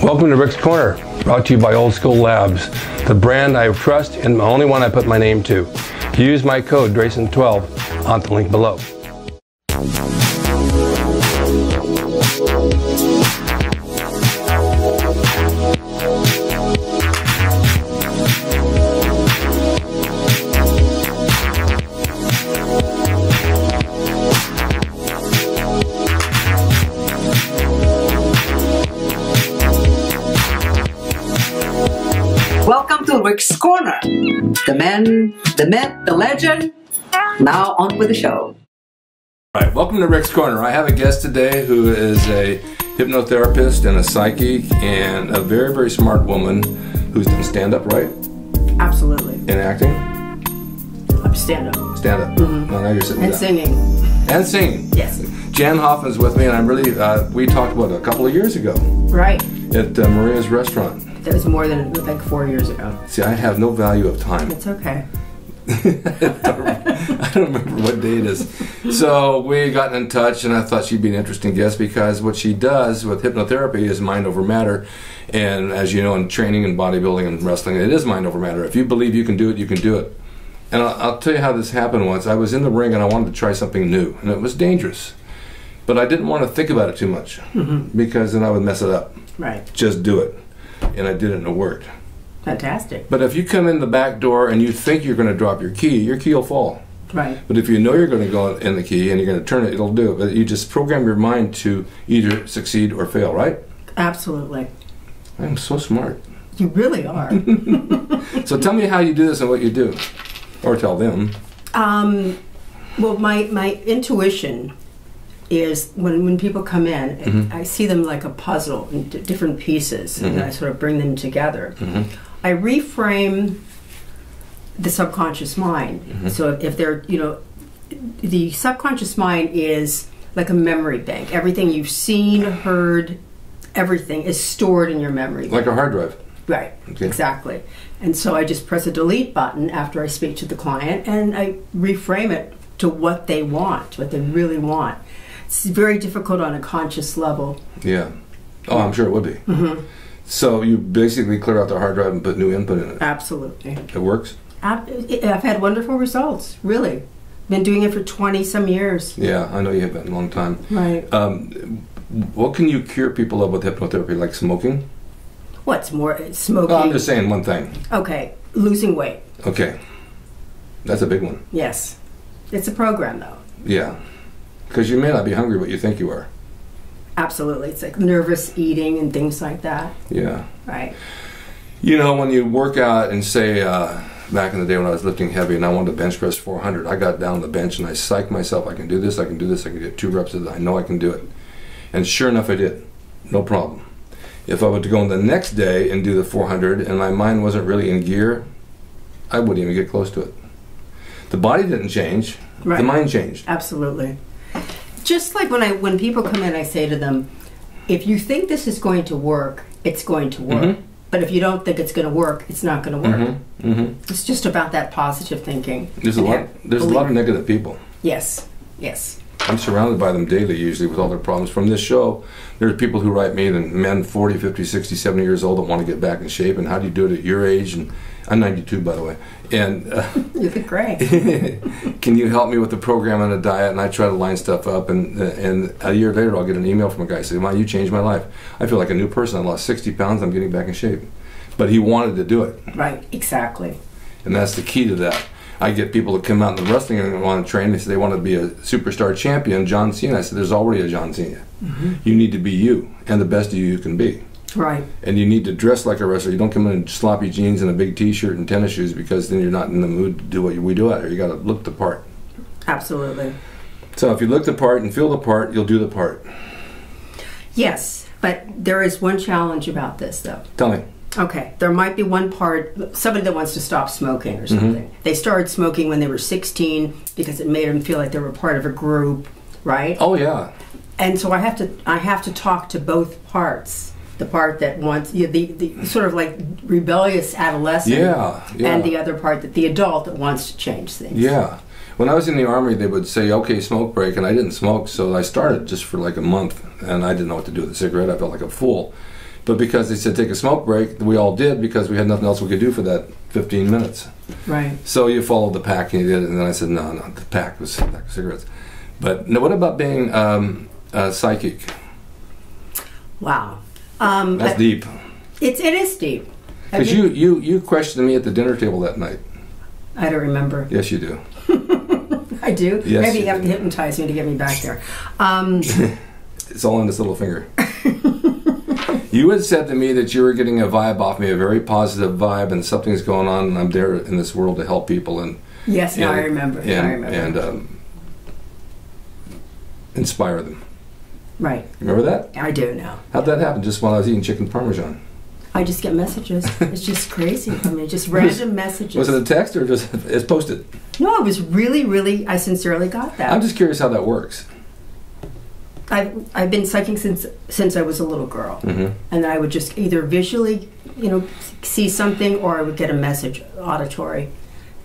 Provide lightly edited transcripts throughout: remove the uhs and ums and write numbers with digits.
Welcome to Rick's Corner, brought to you by Old School Labs, the brand I trust and the only one I put my name to. Use my code drasin12 on the link below. Welcome to Rick's Corner. The man, the myth, the legend. Now on with the show. All right, welcome to Rick's Corner. I have a guest today who is a hypnotherapist and a psychic and a very, very smart woman who's done stand-up, right? Absolutely. And acting? Stand-up. Stand-up. Mm-hmm. Well, now you're sitting and down. Singing. And singing. Yes. Jann Hoffman's with me, and I'm really, we talked about a couple of years ago. Right. At Maria's restaurant. That was more than like 4 years ago. See, I have no value of time. It's okay. I don't remember what day it is. So we got in touch, and I thought she'd be an interesting guest because what she does with hypnotherapy is mind over matter. And as you know, in training and bodybuilding and wrestling, it is mind over matter. If you believe you can do it, you can do it. And I'll tell you how this happened once. I was in the ring and I wanted to try something new, and it was dangerous. But I didn't want to think about it too much because then I would mess it up. Right. Just do it. And I did it and it worked. Fantastic. But if you come in the back door and you think you're going to drop your key will fall. Right. But if you know you're going to go in the key and you're going to turn it, it'll do it. But you just program your mind to either succeed or fail, right? Absolutely. I'm so smart. You really are. So tell me how you do this and what you do. Or tell them. Well, my intuition is when people come in, I see them like a puzzle in different pieces, and I sort of bring them together. I reframe the subconscious mind. So if they're, the subconscious mind is like a memory bank. Everything you've seen, heard, everything is stored in your memory bank. Like a hard drive. Right, okay. Exactly. And so I just press a delete button after I speak to the client, and I reframe it to what they want, what they really want. It's very difficult on a conscious level. Yeah. Oh, I'm sure it would be. So you basically clear out the hard drive and put new input in it. Absolutely. It works? I've had wonderful results, really. Been doing it for 20-some years. Yeah, I know you have been a long time. Right. What can you cure people of with hypnotherapy, like smoking? What's more, smoking? Oh, I'm just saying one thing. Okay, losing weight. Okay. That's a big one. Yes. It's a program, though. Yeah. Because you may not be hungry, but you think you are. Absolutely. It's like nervous eating and things like that. Yeah. Right. You know, when you work out and say, back in the day when I was lifting heavy and I wanted to bench press 400, I got down on the bench and I psyched myself, I can do this, I can do this, I can get 2 reps of it, I know I can do it. And sure enough, I did. No problem. If I were to go in the next day and do the 400 and my mind wasn't really in gear, I wouldn't even get close to it. The body didn't change. Right. The mind changed. Absolutely. Just like when people come in, I say to them, if you think this is going to work, it's going to work. But if you don't think it's going to work, it's not going to work. It's just about that positive thinking. There's a lot of negative people. Yes. Yes. I'm surrounded by them daily, usually, with all their problems. From this show, there's people who write me, and men 40, 50, 60, 70 years old that want to get back in shape, and how do you do it at your age? And I'm 92, by the way. And you look great. Can you help me with the program and a diet? And I try to line stuff up, and a year later, I'll get an email from a guy saying, "Wow, you changed my life. I feel like a new person. I lost 60 pounds. I'm getting back in shape." But he wanted to do it. Right, exactly. And that's the key to that. I get people that come out in the wrestling and want to train. They say they want to be a superstar champion, John Cena. I said, there's already a John Cena. You need to be you, and the best of you can be. Right. And you need to dress like a wrestler. You don't come in in sloppy jeans and a big T-shirt and tennis shoes, because then you're not in the mood to do what we do out here. You got to look the part. Absolutely. So if you look the part and feel the part, you'll do the part. Yes, but there is one challenge about this, though. Tell me. Okay, there might be one part, somebody that wants to stop smoking or something. They started smoking when they were 16 because it made them feel like they were part of a group, right? Oh yeah. And so I have to talk to both parts. The part that wants the sort of like rebellious adolescent, and the other part, that the adult that wants to change things. Yeah. When I was in the Army, they would say, okay, smoke break, and I didn't smoke, so I started just for like a month, and I didn't know what to do with a cigarette. I felt like a fool. But because they said take a smoke break, we all did because we had nothing else we could do for that 15 minutes. Right. So you followed the pack and you did it. And then I said, no, the pack was a pack of cigarettes. But no, what about being psychic? Wow. That's deep. It is deep. Because you questioned me at the dinner table that night. I don't remember. Yes, you do. I do? Yes, Maybe you you have to do. hypnotize me to get me back there. It's all in this little finger. You had said to me that you were getting a vibe off me, a very positive vibe, and something's going on, and I'm there in this world to help people. And yes, now I remember. And inspire them. Right. Remember that? I do now. How'd that happen? Just while I was eating chicken parmesan? I just get messages. It's just crazy. I mean, just random messages. Was it a text or just it's posted? No, it was really, I sincerely got that. I'm just curious how that works. I've been psychic since I was a little girl, and I would just either visually, see something, or I would get a message, auditory,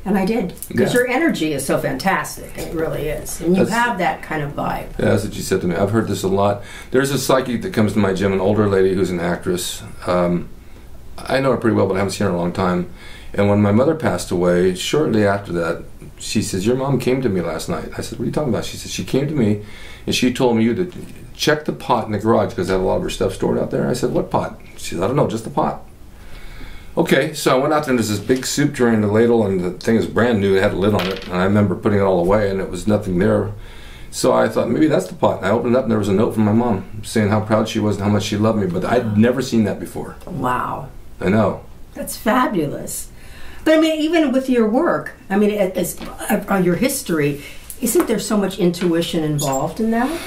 and I did because your energy is so fantastic, and it really is, and you have that kind of vibe. Yeah, that's what you said to me. I've heard this a lot. There's a psychic that comes to my gym, an older lady who's an actress. I know her pretty well, but I haven't seen her in a long time. And when my mother passed away, shortly after that, she says, "Your mom came to me last night." I said, "What are you talking about?" She said, "She came to me, and she told me to check the pot in the garage because I had a lot of her stuff stored out there." I said, "What pot?" She said, "I don't know, just the pot." Okay, so I went out there and there's this big soup tray and the ladle, and the thing is brand new. It had a lid on it, and I remember putting it all away, and it was nothing there. So I thought, maybe that's the pot. And I opened it up, and there was a note from my mom saying how proud she was and how much she loved me, but I'd never seen that before. Wow. I know. That's fabulous. But I mean, even with your work, I mean, your history, isn't there so much intuition involved in that?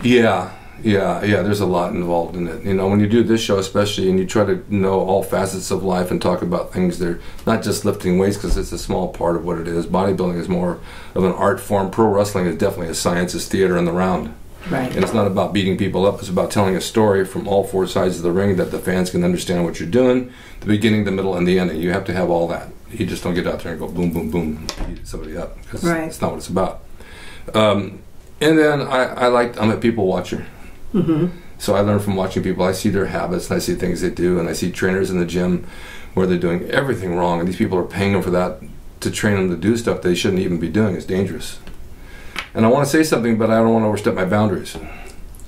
Yeah. There's a lot involved in it. When you do this show especially, and you try to know all facets of life and talk about things that are not just lifting weights, because it's a small part of what it is. Bodybuilding is more of an art form. Pro wrestling is definitely a science, it's theater in the round. Right. And it's not about beating people up, it's about telling a story from all four sides of the ring that the fans can understand what you're doing, the beginning, the middle, and the end. And you have to have all that. You just don't get out there and go boom, boom, boom, beat somebody up. Because it's not what it's about. And then I'm a people watcher. So I learn from watching people. I see their habits, and I see things they do, and I see trainers in the gym where they're doing everything wrong, and these people are paying them for that to train them to do stuff they shouldn't even be doing. It's dangerous. And I want to say something, but I don't want to overstep my boundaries.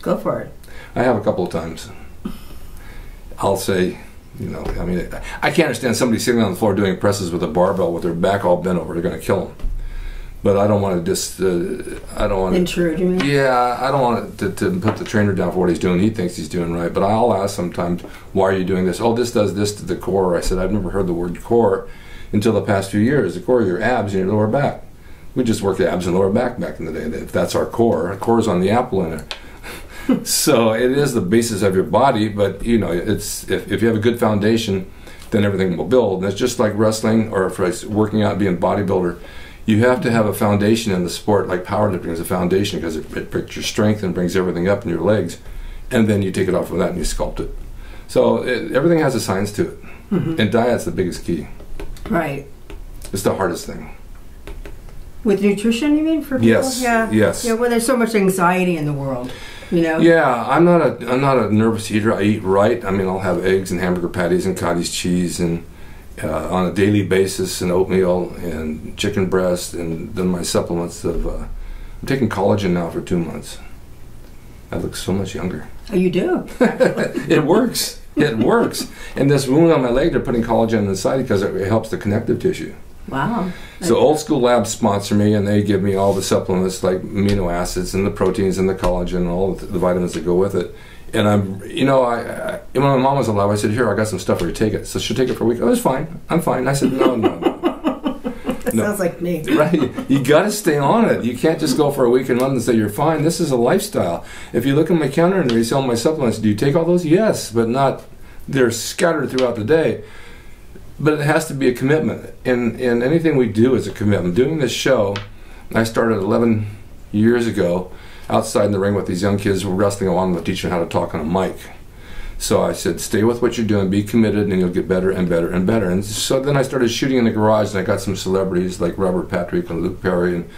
Go for it. I have a couple of times. I'll say, I can't understand somebody sitting on the floor doing presses with a barbell with their back all bent over. They're going to kill them. But I don't want to I don't want to intrude, you mean? Yeah, I don't want to put the trainer down for what he's doing. He thinks he's doing right. But I'll ask sometimes, why are you doing this? Oh, this does this to the core. I said, I've never heard the word core until the past few years. The core of your abs and your lower back. We just worked abs and lower back in the day. If that's our core. Our core is on the apple in it. So it is the basis of your body, but it's if you have a good foundation, then everything will build. And it's just like wrestling or if working out, being a bodybuilder. You have to have a foundation in the sport, like powerlifting is a foundation, because it brings your strength and brings everything up in your legs, and then you take it off from that and you sculpt it. So everything has a science to it, and diet's the biggest key. Right. It's the hardest thing. With nutrition, you mean, for people? Yes. Yeah. Yes. Yeah. Well, there's so much anxiety in the world. Yeah, I'm not a nervous eater. I eat right. I mean, I'll have eggs and hamburger patties and cottage cheese and on a daily basis, and oatmeal and chicken breast, and then my supplements of. I'm taking collagen now for 2 months. I look so much younger. Oh, you do? It works. It works. And this wound on my leg, they're putting collagen inside because it helps the connective tissue. Wow. So Old School Labs sponsor me, and they give me all the supplements like amino acids and the proteins and the collagen and all the vitamins that go with it. And I'm, when my mom was alive, I said, "Here, I got some stuff for you. Take it." So she'll take it for a week. Oh, it's fine. I'm fine. I said, No. That sounds like me. Right. You got to stay on it. You can't just go for a week and month and say you're fine. This is a lifestyle. If you look at my counter and they sell my supplements, do you take all those? Yes, but not. They're scattered throughout the day. But it has to be a commitment, and anything we do is a commitment. Doing this show, I started 11 years ago outside in the ring with these young kids who were wrestling. I wanted to teach them how to talk on a mic. So I said, stay with what you're doing, be committed, and you'll get better and better and better. And so then I started shooting in the garage, and I got some celebrities like Robert Patrick and Luke Perry, and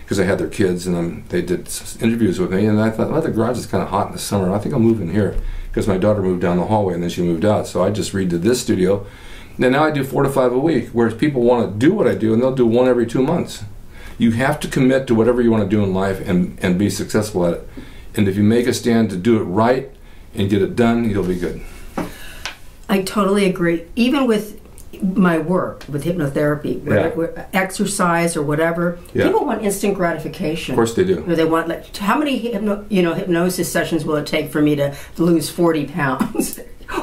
because I had their kids, and they did interviews with me. And I thought, well, the garage is kind of hot in the summer. I think I'll move in here. because my daughter moved down the hallway and then she moved out. So I just redid this studio. And now I do 4 to 5 a week, whereas people want to do what I do and they'll do 1 every 2 months. You have to commit to whatever you want to do in life and be successful at it. And if you make a stand to do it right and get it done, you'll be good. I totally agree. Even with my work with hypnotherapy, exercise or whatever, people want instant gratification. Of course they do. They want, like, how many hypnosis sessions will it take for me to lose 40 pounds?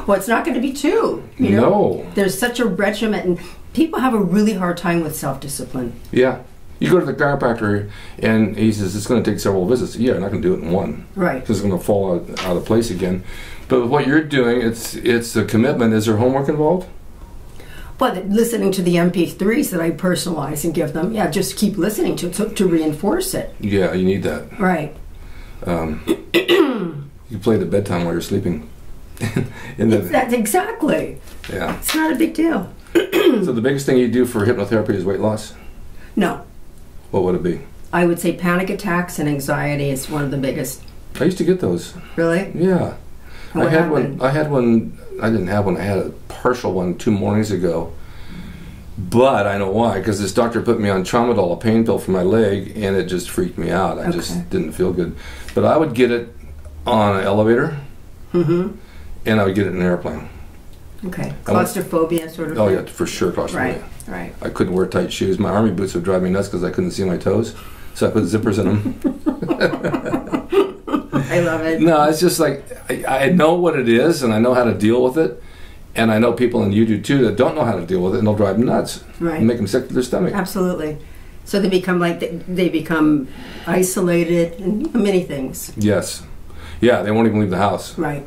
Well, it's not going to be 2. You know? No. There's such a regimen, and people have a really hard time with self-discipline. Yeah. You go to the chiropractor and he says it's going to take several visits. Yeah, I'm not going to do it in 1. Right. Because it's going to fall out of place again. But with what you're doing, it's a commitment. Is there homework involved? But listening to the MP3s that I personalize and give them, just keep listening to reinforce it. Yeah, you need that. Right. You play the bedtime while you're sleeping. Exactly. Yeah. It's not a big deal. So the biggest thing you do for hypnotherapy is weight loss? No. What would it be? I would say panic attacks and anxiety is one of the biggest. I used to get those. Really? Yeah. What happened? I had one. I didn't have one. I had a partial one 2 mornings ago. But I know why, because this doctor put me on tramadol, a pain pill for my leg, and it just freaked me out. I just didn't feel good. But I would get it on an elevator, and I would get it in an airplane. Okay. Claustrophobia sort of thing? Oh, thing? yeah, for sure, claustrophobia. Right. I couldn't wear tight shoes. My army boots would drive me nuts because I couldn't see my toes, so I put zippers in them. I love it. No, it's just like, I know what it is, and I know how to deal with it. And I know people, and you do too, that don't know how to deal with it, and they'll drive them nuts. Right. And make them sick to their stomach. Absolutely. So they become they become isolated and many things. Yes. Yeah, they won't even leave the house. Right.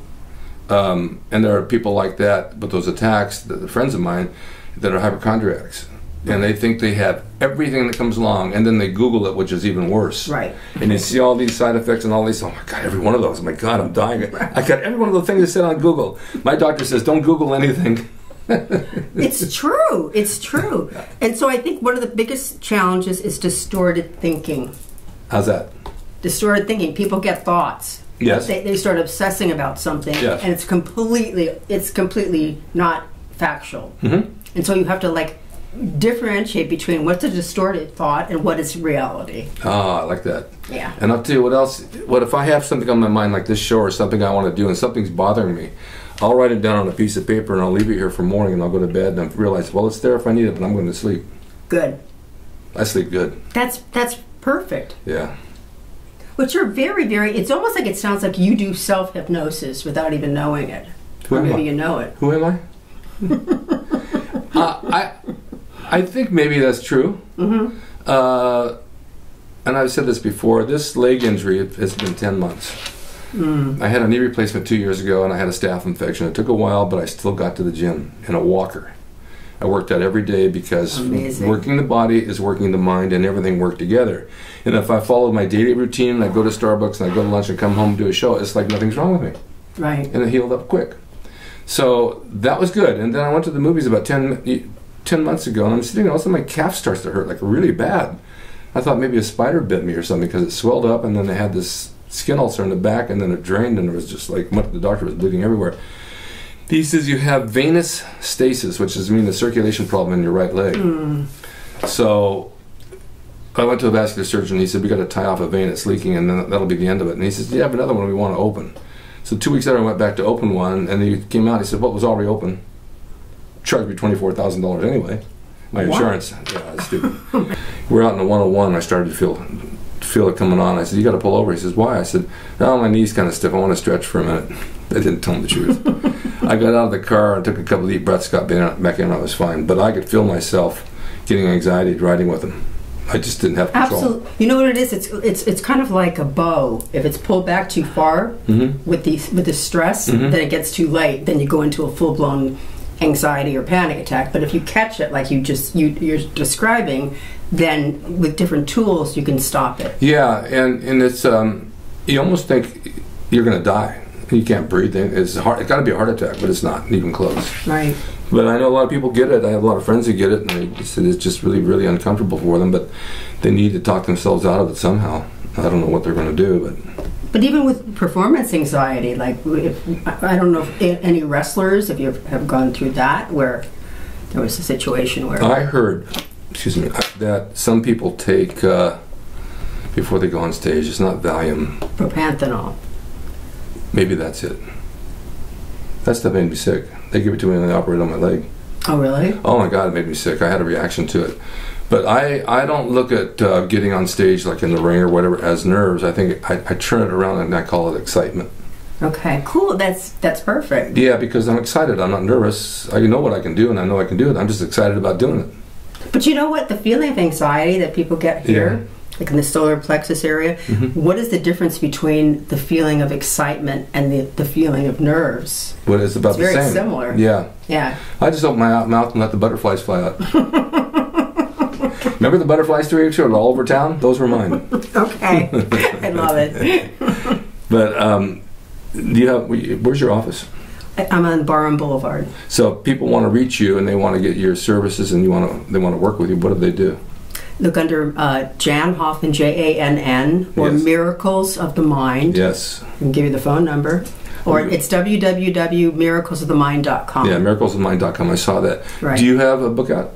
And there are people like that, but those attacks, the friends of mine, that are hypochondriacs. And they think they have everything that comes along, and then they Google it, which is even worse. Right. And you see all these side effects and all these, oh my God, every one of those. Oh my God, I'm dying. I got every one of the things they said on Google. My doctor says, don't Google anything. It's true. It's true. And so I think one of the biggest challenges is distorted thinking. How's that? Distorted thinking. People get thoughts. Yes. They start obsessing about something, yes. And it's completely not factual. And so you have to differentiate between what's a distorted thought and what is reality. Ah, I like that. Yeah. And I'll tell you what else. What if I have something on my mind like this show or something I want to do and something's bothering me? I'll write it down on a piece of paper and I'll leave it here for morning and I'll go to bed and I realize, well, it's there if I need it, but I'm going to sleep. Good. I sleep good. That's perfect. Yeah. But you're very, it's almost like it sounds like you do self-hypnosis without even knowing it. Or maybe you know it. Who am I? I think maybe that's true. And I've said this before, this leg injury has been 10 months. I had a knee replacement 2 years ago and I had a staph infection. It took a while, but I still got to the gym in a walker. I worked out every day because working the body is working the mind, and everything worked together. And if I followed my daily routine, I go to Starbucks and I go to lunch and come home and do a show, it's like nothing's wrong with me. Right. And it healed up quick. So that was good. And then I went to the movies about 10 months ago, and I'm sitting there, all of a sudden my calf starts to hurt, like really bad. I thought maybe a spider bit me or something because it swelled up, and then I had this skin ulcer in the back, and then it drained, and it was just like, the doctor was bleeding everywhere. He says you have venous stasis, which is the circulation problem in your right leg. So I went to a vascular surgeon. He said, we got to tie off a vein, it's leaking, and then that'll be the end of it. And he says, you have another one we want to open. So 2 weeks later I went back to open one, and he came out, he said, what was already open? Charged me $24,000 anyway. My insurance. Yeah, it's stupid. We're out in the 101, I started to feel it coming on. I said, you got to pull over. He says, why? I said, no, my knee's kind of stiff, I want to stretch for a minute. I didn't tell him the truth. I got out of the car and took a couple of deep breaths, got back in, I was fine. But I could feel myself getting anxiety riding with him. I just didn't have control. Absolutely. You know what it is? It's kind of like a bow. If it's pulled back too far with the stress, then it gets too late. Then you go into a full-blown anxiety or panic attack. But if you catch it like you're describing, then with different tools you can stop it. Yeah, and it's you almost think you're going to die. You can't breathe. It's hard. It's got to be a heart attack, but it's not even close. Right. But I know a lot of people get it. I have a lot of friends who get it, and they said it's just really, really uncomfortable for them. But they need to talk themselves out of it somehow. I don't know what they're going to do, but But even with performance anxiety, like I don't know if any wrestlers, if you have gone through that, where there was a situation where I heard, excuse me, that some people take before they go on stage. It's not Valium. Propanthenyl. Maybe that's it. That stuff made me sick. They gave it to me when they operated on my leg. Oh, really? Oh my God, it made me sick. I had a reaction to it. But I don't look at getting on stage like in the ring or whatever as nerves. I think I turn it around and I call it excitement. Okay, cool. That's perfect. Yeah, because I'm excited. I'm not nervous. I know what I can do, and I know I can do it. I'm just excited about doing it. But you know what? The feeling of anxiety that people get here, like in the solar plexus area, what is the difference between the feeling of excitement and the feeling of nerves? Well, it's about the same. Very similar. Yeah. Yeah. I just open my mouth and let the butterflies fly out. Remember the butterfly story you showed all over town? Those were mine. Okay. I love it. But do you have? Where's your office? I'm on Barham Boulevard. So if people want to reach you and they want to get your services and they want to work with you, what do they do? Look under Jann Hoffman, Jann, or Yes. Miracles of the Mind. Yes. I can give you the phone number. Or it's www.miraclesofthemind.com. Yeah, miraclesofthemind.com. I saw that. Right. Do you have a book out?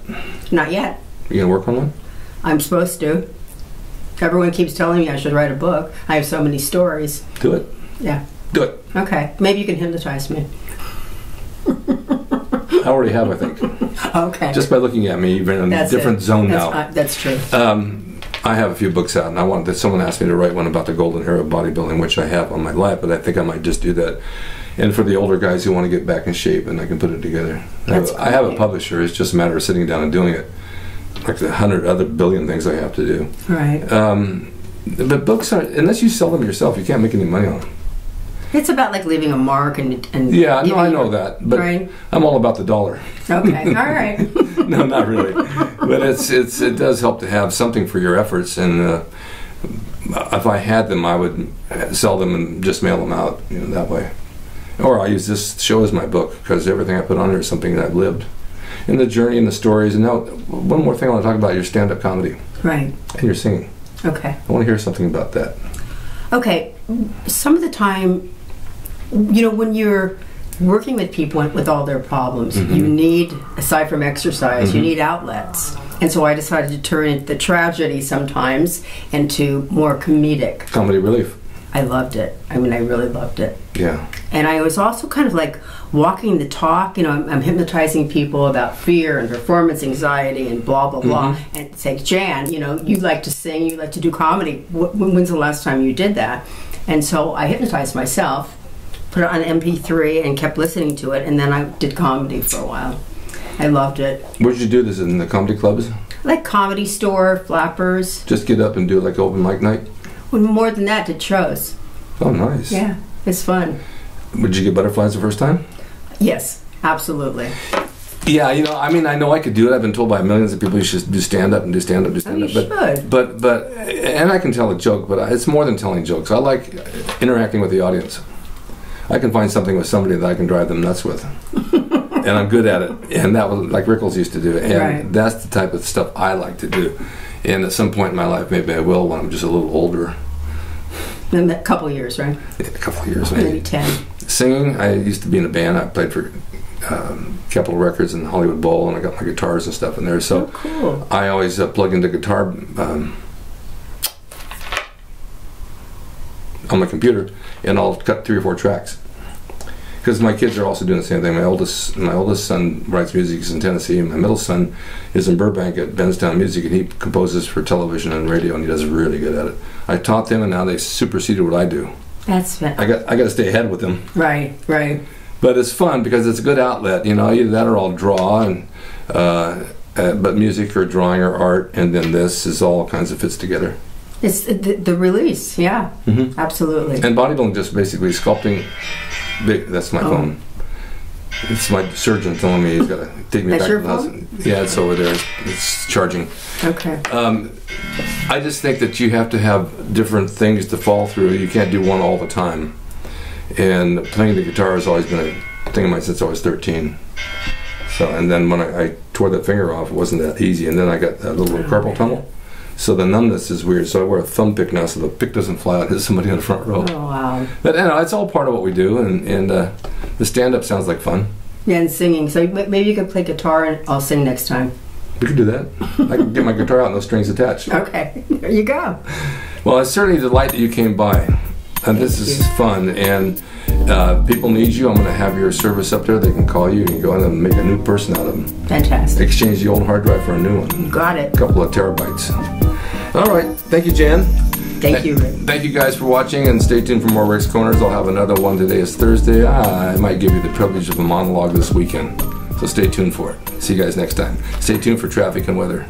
Not yet. You gonna work on one? I'm supposed to. Everyone keeps telling me I should write a book. I have so many stories. Do it. Yeah. Do it. Okay. Maybe you can hypnotize me. I already have, I think. Okay. Just by looking at me, you're in a different zone now. That's true. I have a few books out, and I wanted that someone asked me to write one about the golden era of bodybuilding, which I have on my lap, but I think I might just do that. And for the older guys who want to get back in shape, and I can put it together. I have a publisher. It's just a matter of sitting down and doing it. Like the 100 other billion things I have to do. Right. But books are, unless you sell them yourself, you can't make any money on them. It's about like leaving a mark and yeah, no, I know that, but right. I'm all about the dollar. Okay, all right. No, not really, but it does help to have something for your efforts, and if I had them, I would sell them and just mail them out, that way. Or I use this show as my book because everything I put on there is something that I've lived, and the journey and the stories. And now, one more thing I want to talk about: your stand-up comedy, right, and your singing. Okay. I want to hear something about that. Okay, some of the time, when you're working with people with all their problems, you need, aside from exercise, you need outlets. And so I decided to turn the tragedy sometimes into more comedic. Comedy relief. I loved it. I mean, I really loved it. Yeah. And I was also kind of like walking the talk. I'm hypnotizing people about fear and performance anxiety and blah, blah, blah. And say, Jann, you like to sing, you like to do comedy. When's the last time you did that? And so I hypnotized myself, put it on MP3 and kept listening to it, and then I did comedy for a while. I loved it. Where did you do this? In the comedy clubs? Like Comedy Store, Flappers. Just get up and do it like open mic night? Well, more than that, did shows. Oh, nice. Yeah, it's fun. Did you get butterflies the first time? Yes, absolutely. Yeah, I know I could do it. I've been told by millions of people you should do stand-up and do stand-up, do stand-up. You should. But and I can tell a joke, but it's more than telling jokes. I like interacting with the audience. I can find something with somebody that I can drive them nuts with. And I'm good at it. And that was like Rickles used to do. And that's the type of stuff I like to do. And at some point in my life, maybe I will when I'm just a little older. In a couple of years, right? Yeah, a couple of years, maybe 10. Singing, I used to be in a band. I played for Capitol Records and Hollywood Bowl, and I got my guitars and stuff in there. So cool. I always plug into guitar on my computer, and I'll cut 3 or 4 tracks. Because my kids are also doing the same thing. My oldest son writes music. He's in Tennessee, and my middle son is in Burbank at Benstown Music, and he composes for television and radio, and he does really good at it. I taught them, and now they superseded what I do. That's fun. I got to stay ahead with them. Right. But it's fun because it's a good outlet. Either that or I'll draw, and but music or drawing or art, and then this is all kinds of fits together. It's the release, yeah, absolutely. And bodybuilding just basically sculpting. That's my phone. It's my surgeon telling me he's got to take me back to the house. Yeah, it's over there. It's charging. Okay. I just think that you have to have different things to fall through. You can't do one all the time. And playing the guitar has always been a thing of mine since I was 13. So, and then when I tore that finger off, it wasn't that easy. And then I got a little carpal tunnel. So the numbness is weird. So I wear a thumb pick now, so the pick doesn't fly out and hit somebody in the front row. Oh, wow. But you know, it's all part of what we do, and the stand-up sounds like fun. Yeah, and singing. So maybe you could play guitar and I'll sing next time. We could do that. I can get my guitar out, no strings attached. Okay, there you go. Well, it's certainly a delight that you came by. And this is fun, and people need you. I'm going to have your service up there. They can call you and go in and make a new person out of them. Fantastic. Exchange the old hard drive for a new one. Got it. A couple of terabytes. All right. Thank you, Jan. Thank you, Rick. Thank you guys for watching, and stay tuned for more Rick's Corners. I'll have another one. Today is Thursday. I might give you the privilege of a monologue this weekend. So stay tuned for it. See you guys next time. Stay tuned for traffic and weather.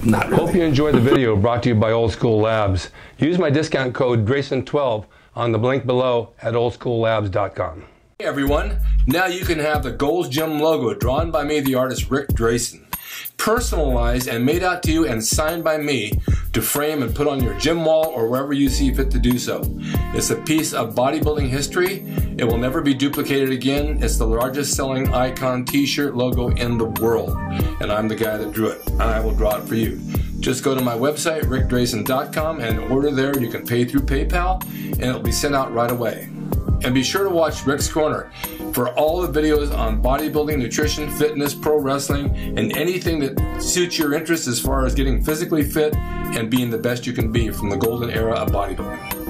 Not really. Hope you enjoyed the video brought to you by Old School Labs. Use my discount code DRASIN12 on the link below at oldschoollabs.com. Hey everyone, now you can have the Gold's Gym logo drawn by me, the artist Rick Drasin, personalized and made out to you and signed by me to frame and put on your gym wall or wherever you see fit to do so. It's a piece of bodybuilding history. It will never be duplicated again. It's the largest selling icon t-shirt logo in the world, and I'm the guy that drew it, and I will draw it for you. Just go to my website, rickdrasin.com, and order there. You can pay through PayPal, and it'll be sent out right away. And be sure to watch Rick's Corner for all the videos on bodybuilding, nutrition, fitness, pro wrestling, and anything that suits your interest as far as getting physically fit and being the best you can be from the golden era of bodybuilding.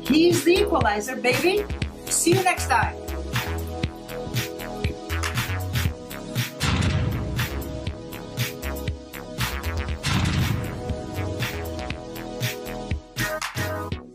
He's the equalizer, baby. See you next time.